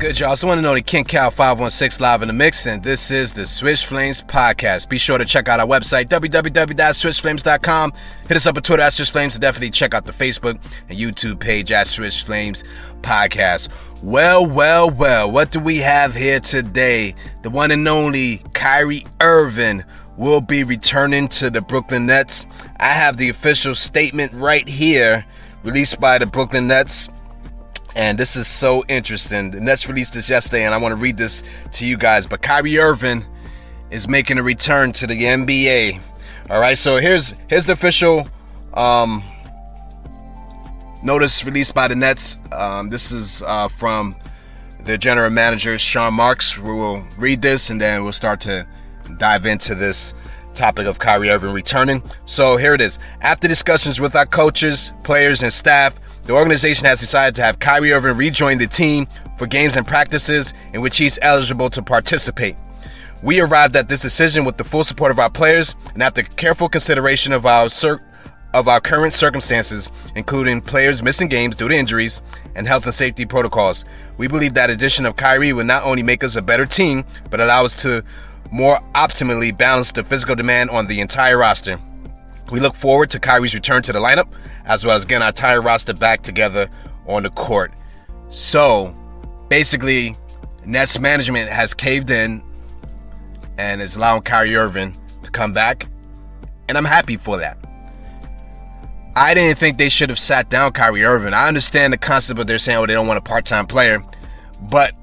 good, y'all? So I want to know the King Cal 516 live in the mix, and this is the Switch Flames podcast. Be sure to check out our website, www.switchflames.com. Hit us up on Twitter at Switch Flames, and definitely check out the Facebook and YouTube page at Switch Flames Podcast. Well, what do we have here today? The one and only Kyrie Irving will be returning to the Brooklyn Nets. I have the official statement right here, released by the Brooklyn Nets. And this is so interesting. The Nets released this yesterday, and I want to read this to you guys. But Kyrie Irving is making a return to the NBA. All right, so here's the official notice released by the Nets. This is from the general manager, Sean Marks. We will read this, and then we'll start to dive into this topic of Kyrie Irving returning. So here it is. After discussions with our coaches, players, and staff, the organization has decided to have Kyrie Irving rejoin the team for games and practices in which he's eligible to participate. We arrived at this decision with the full support of our players and after careful consideration of our current circumstances, including players missing games due to injuries and health and safety protocols. We believe that addition of Kyrie will not only make us a better team, but allow us to more optimally balance the physical demand on the entire roster. We look forward to Kyrie's return to the lineup, as well as getting our entire roster back together on the court. So, basically, Nets management has caved in and is allowing Kyrie Irving to come back, and I'm happy for that. I didn't think they should have sat down Kyrie Irving. I understand the concept of they're saying, they don't want a part-time player, but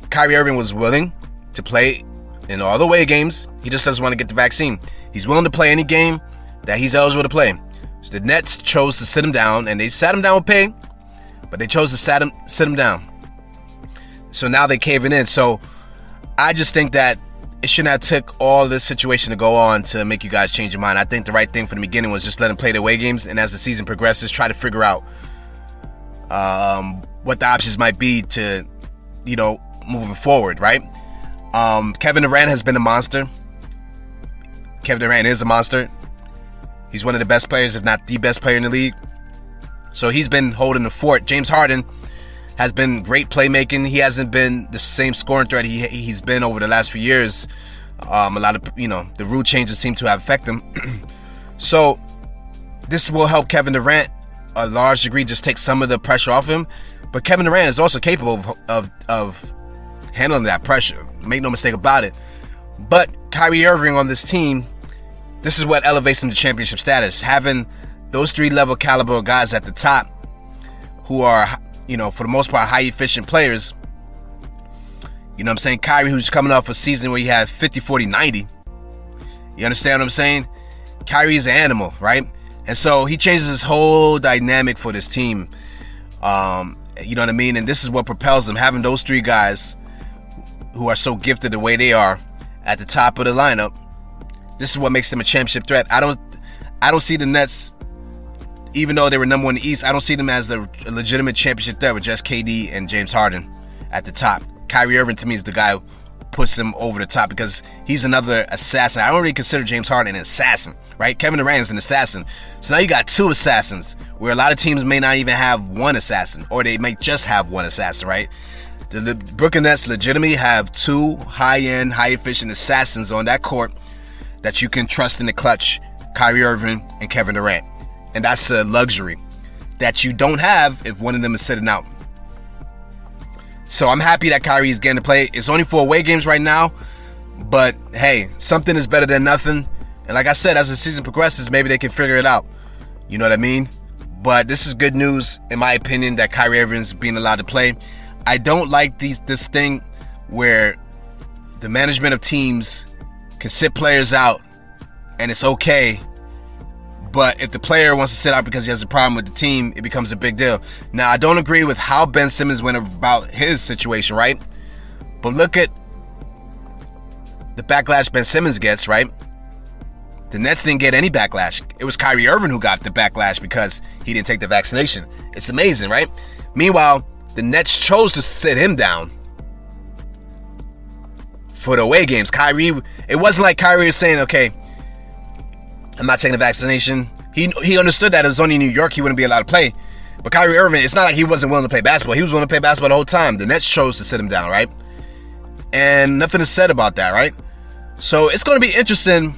Kyrie Irving was willing to play in all the away games. He just doesn't want to get the vaccine. He's willing to play any game that he's eligible to play. So the Nets chose to sit him down, and they sat him down with pay, but they chose to sit him down. So now they're caving in. So I just think that it shouldn't have took all this situation to go on to make you guys change your mind. I think the right thing from the beginning was just let them play the away games, and as the season progresses, try to figure out what the options might be to, moving forward, right? Kevin Durant has been a monster. Kevin Durant is a monster. He's one of the best players, if not the best player in the league. So he's been holding the fort. James Harden has been great playmaking. He hasn't been the same scoring threat he's been over the last few years. A lot of, the rule changes seem to have affected him. So this will help Kevin Durant a large degree, just take some of the pressure off him. But Kevin Durant is also capable of handling that pressure. Make no mistake about it. But Kyrie Irving on this team, this is what elevates him to championship status. Having those three-level caliber guys at the top who are, for the most part, high efficient players. You know what I'm saying? Kyrie, who's coming off a season where he had 50, 40, 90. You understand what I'm saying? Kyrie is an animal, right? And so he changes his whole dynamic for this team. You know what I mean? And this is what propels them. Having those three guys who are so gifted the way they are at the top of the lineup, this is what makes them a championship threat. I don't see the Nets, even though they were number one in the East, I don't see them as a legitimate championship threat with just KD and James Harden at the top. Kyrie Irving, to me, is the guy who puts them over the top because he's another assassin. I don't really consider James Harden an assassin, right? Kevin Durant is an assassin. So now you got two assassins, where a lot of teams may not even have one assassin, or they may just have one assassin, right? The Brooklyn Nets legitimately have two high-end, high-efficient assassins on that court that you can trust in the clutch, Kyrie Irving and Kevin Durant. And that's a luxury that you don't have if one of them is sitting out. So I'm happy that Kyrie is getting to play. It's only for away games right now, but hey, something is better than nothing. And like I said, as the season progresses, maybe they can figure it out. You know what I mean? But this is good news, in my opinion, that Kyrie Irving is being allowed to play. I don't like this thing where the management of teams can sit players out and it's okay, but if the player wants to sit out because he has a problem with the team, it becomes a big deal. Now, I don't agree with how Ben Simmons went about his situation, right? But look at the backlash Ben Simmons gets, right? The Nets didn't get any backlash. It was Kyrie Irving who got the backlash because he didn't take the vaccination. It's amazing, right? Meanwhile, the Nets chose to sit him down for the away games. Kyrie, it wasn't like Kyrie was saying, okay, I'm not taking the vaccination. He understood that it was only in New York he wouldn't be allowed to play. But Kyrie Irving, it's not like he wasn't willing to play basketball. He was willing to play basketball the whole time. The Nets chose to sit him down, right? And nothing is said about that, right? So it's going to be interesting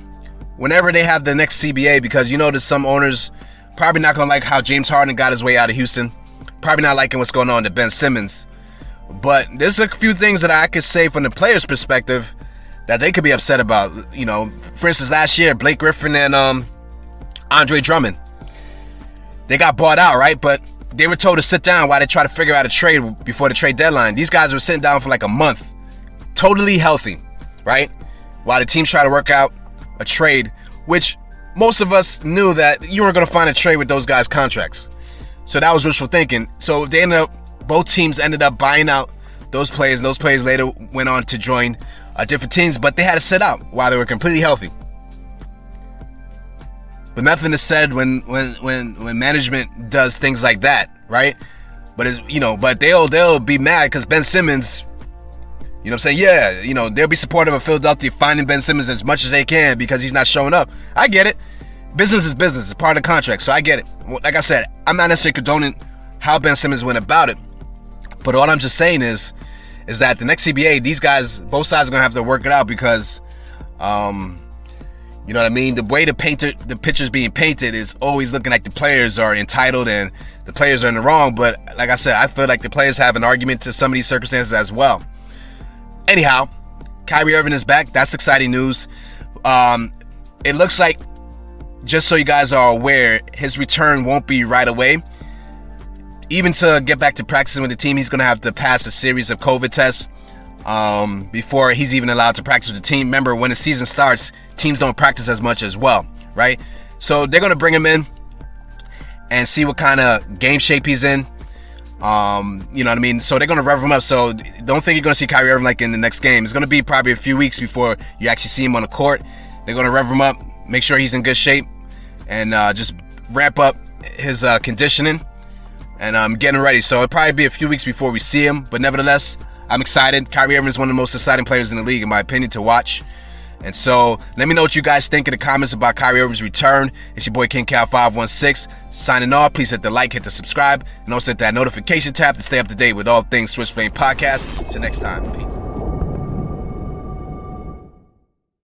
whenever they have the next CBA, because you know that some owners probably not going to like how James Harden got his way out of Houston. Probably not liking what's going on to Ben Simmons. But there's a few things that I could say from the players' perspective that they could be upset about. You know, for instance, last year, Blake Griffin and Andre Drummond, they got bought out, right? But they were told to sit down while they try to figure out a trade before the trade deadline. These guys were sitting down for like a month, totally healthy, right? While the teams try to work out a trade, which most of us knew that you weren't going to find a trade with those guys' contracts. So that was wishful thinking. So they ended up, both teams ended up buying out those players. Those players later went on to join different teams, but they had to sit out while they were completely healthy. But nothing is said when management does things like that, right? But it's, you know, but they'll be mad because Ben Simmons, you know what I'm saying? Yeah, you know, they'll be supportive of Philadelphia finding Ben Simmons as much as they can because he's not showing up. I get it. Business is business. It's part of the contract, so I get it. Like I said, I'm not necessarily condoning how Ben Simmons went about it, but all I'm just saying is that the next CBA, these guys, both sides are going to have to work it out because, you know what I mean? The way the picture's being painted is always looking like the players are entitled and the players are in the wrong. But like I said, I feel like the players have an argument to some of these circumstances as well. Anyhow, Kyrie Irving is back. That's exciting news. It looks like, just so you guys are aware, his return won't be right away. Even to get back to practicing with the team, he's going to have to pass a series of COVID tests before he's even allowed to practice with the team. Remember, when the season starts, teams don't practice as much as well, right? So they're going to bring him in and see what kind of game shape he's in. You know what I mean? So they're going to rev him up. So don't think you're going to see Kyrie Irving like in the next game. It's going to be probably a few weeks before you actually see him on the court. They're going to rev him up, make sure he's in good shape, and just ramp up his conditioning and getting ready. So it'll probably be a few weeks before we see him. But nevertheless, I'm excited. Kyrie Irving is one of the most exciting players in the league, in my opinion, to watch. And so let me know what you guys think in the comments about Kyrie Irving's return. It's your boy King Cal 516 signing off. Please hit the like, hit the subscribe, and also hit that notification tab to stay up to date with all things Swiss Flame Podcast. Till next time, peace.